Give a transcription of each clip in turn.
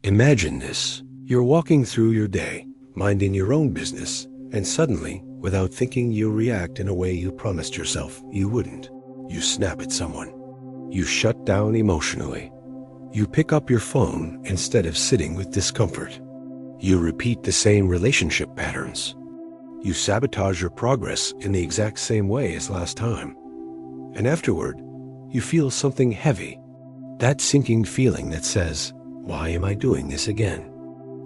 Imagine this. You're walking through your day, minding your own business, and suddenly, without thinking, you react in a way you promised yourself you wouldn't. You snap at someone. You shut down emotionally. You pick up your phone instead of sitting with discomfort. You repeat the same relationship patterns. You sabotage your progress in the exact same way as last time. And afterward, you feel something heavy. That sinking feeling that says, "Why am I doing this again?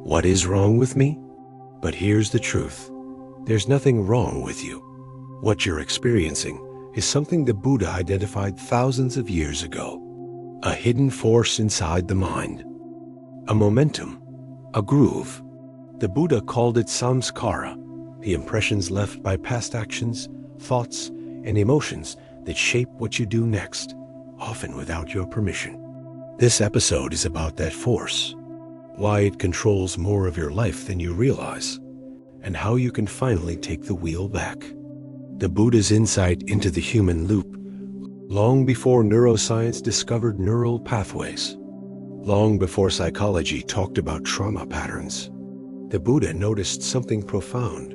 What is wrong with me?" But here's the truth. There's nothing wrong with you. What you're experiencing is something the Buddha identified thousands of years ago. A hidden force inside the mind. A momentum. A groove. The Buddha called it samskara, the impressions left by past actions, thoughts, and emotions that shape what you do next, often without your permission. This episode is about that force, why it controls more of your life than you realize, and how you can finally take the wheel back. The Buddha's insight into the human loop, long before neuroscience discovered neural pathways, long before psychology talked about trauma patterns. The Buddha noticed something profound.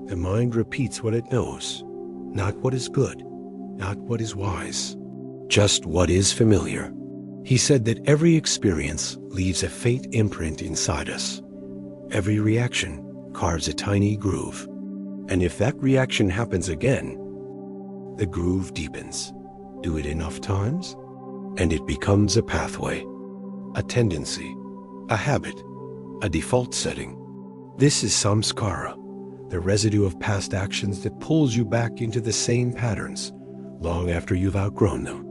The mind repeats what it knows, not what is good, not what is wise, just what is familiar. He said that every experience leaves a faint imprint inside us. Every reaction carves a tiny groove. And if that reaction happens again, the groove deepens. Do it enough times, and it becomes a pathway, a tendency, a habit, a default setting. This is samskara, the residue of past actions that pulls you back into the same patterns long after you've outgrown them.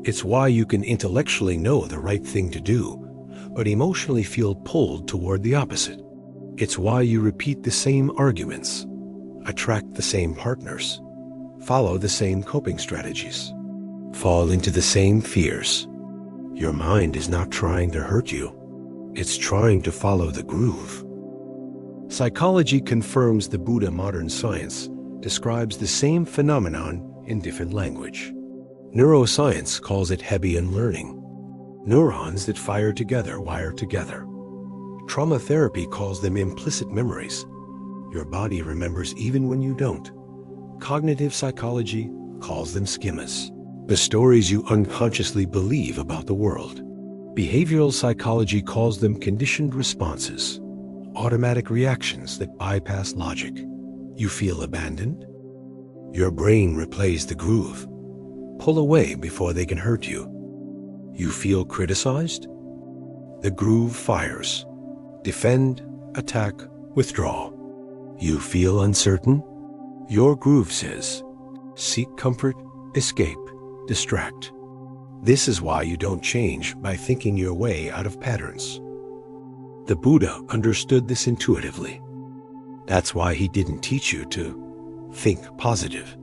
It's why you can intellectually know the right thing to do, but emotionally feel pulled toward the opposite. It's why you repeat the same arguments, attract the same partners, follow the same coping strategies, fall into the same fears. Your mind is not trying to hurt you. It's trying to follow the groove. Psychology confirms the Buddha. Modern science describes the same phenomenon in different language. Neuroscience calls it Hebbian learning. Neurons that fire together wire together. Trauma therapy calls them implicit memories. Your body remembers even when you don't. Cognitive psychology calls them schemas, the stories you unconsciously believe about the world. Behavioral psychology calls them conditioned responses, automatic reactions that bypass logic. You feel abandoned? Your brain replays the groove. Pull away before they can hurt you. You feel criticized? The groove fires. Defend, attack, withdraw. You feel uncertain? Your groove says, seek comfort, escape, distract. This is why you don't change by thinking your way out of patterns. The Buddha understood this intuitively. That's why he didn't teach you to think positive.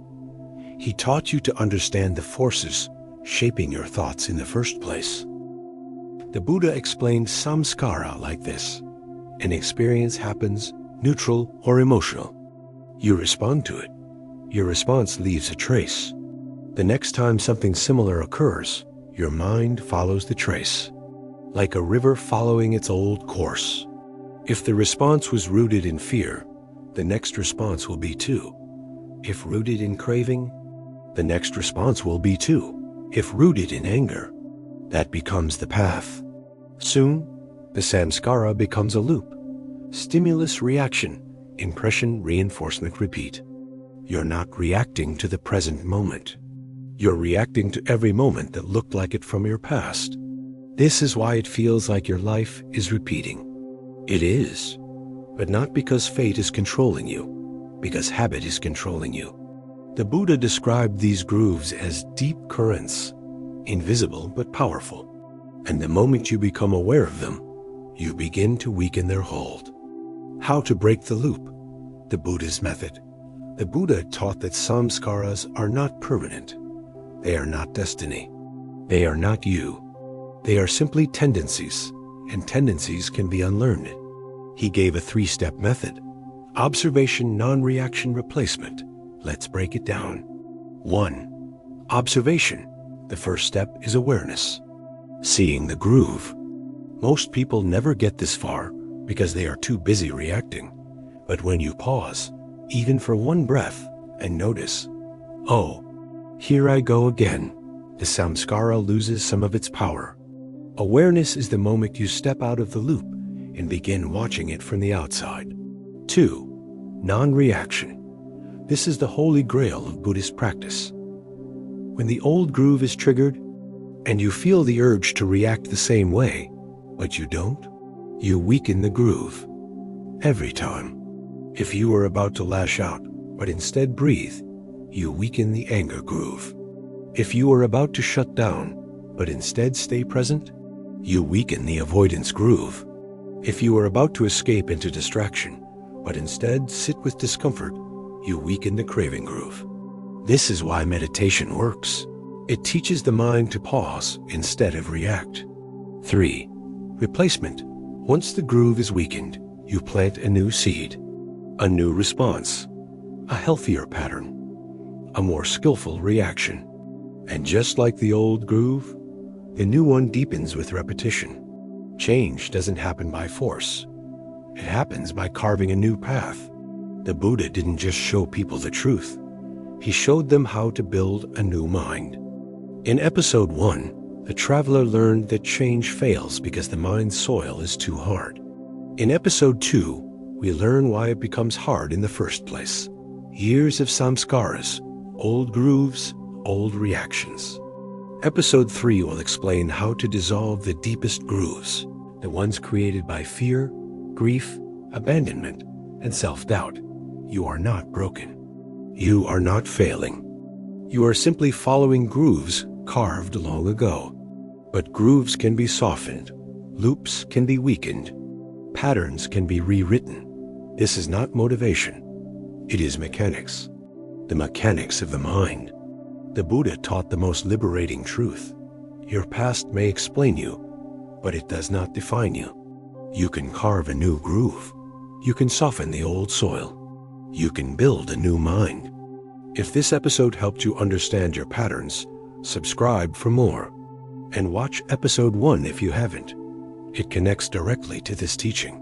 He taught you to understand the forces shaping your thoughts in the first place. The Buddha explained samskara like this. An experience happens, neutral or emotional. You respond to it. Your response leaves a trace. The next time something similar occurs, your mind follows the trace, like a river following its old course. If the response was rooted in fear, the next response will be too. If rooted in craving, the next response will be too. If rooted in anger, that becomes the path. Soon, the samskara becomes a loop. Stimulus, reaction, impression, reinforcement, repeat. You're not reacting to the present moment. You're reacting to every moment that looked like it from your past. This is why it feels like your life is repeating. It is, but not because fate is controlling you, because habit is controlling you. The Buddha described these grooves as deep currents, invisible but powerful. And the moment you become aware of them, you begin to weaken their hold. How to break the loop? The Buddha's method. The Buddha taught that samskaras are not permanent. They are not destiny. They are not you. They are simply tendencies, and tendencies can be unlearned. He gave a 3-step method. Observation, non-reaction, replacement. Let's break it down. 1. Observation. The first step is awareness. Seeing the groove. Most people never get this far because they are too busy reacting. But when you pause, even for one breath, and notice, oh, here I go again, the samskara loses some of its power. Awareness is the moment you step out of the loop and begin watching it from the outside. 2. Non-reaction. This is the holy grail of Buddhist practice. When the old groove is triggered, and you feel the urge to react the same way, but you don't, you weaken the groove. Every time. If you are about to lash out, but instead breathe, you weaken the anger groove. If you are about to shut down, but instead stay present, you weaken the avoidance groove. If you are about to escape into distraction, but instead sit with discomfort, you weaken the craving groove. This is why meditation works. It teaches the mind to pause instead of react. 3. Replacement. Once the groove is weakened, you plant a new seed, a new response, a healthier pattern, a more skillful reaction. And just like the old groove, the new one deepens with repetition. Change doesn't happen by force. It happens by carving a new path. The Buddha didn't just show people the truth. He showed them how to build a new mind. In episode 1, the traveler learned that change fails because the mind's soil is too hard. In episode 2, we learn why it becomes hard in the first place. Years of samskaras, old grooves, old reactions. Episode 3 will explain how to dissolve the deepest grooves, the ones created by fear, grief, abandonment, and self-doubt. You are not broken. You are not failing. You are simply following grooves carved long ago. But grooves can be softened, loops can be weakened, patterns can be rewritten. This is not motivation. It is mechanics. The mechanics of the mind. The Buddha taught the most liberating truth. Your past may explain you, but it does not define you. You can carve a new groove. You can soften the old soil. You can build a new mind. If this episode helped you understand your patterns, subscribe for more. And watch episode 1 if you haven't. It connects directly to this teaching.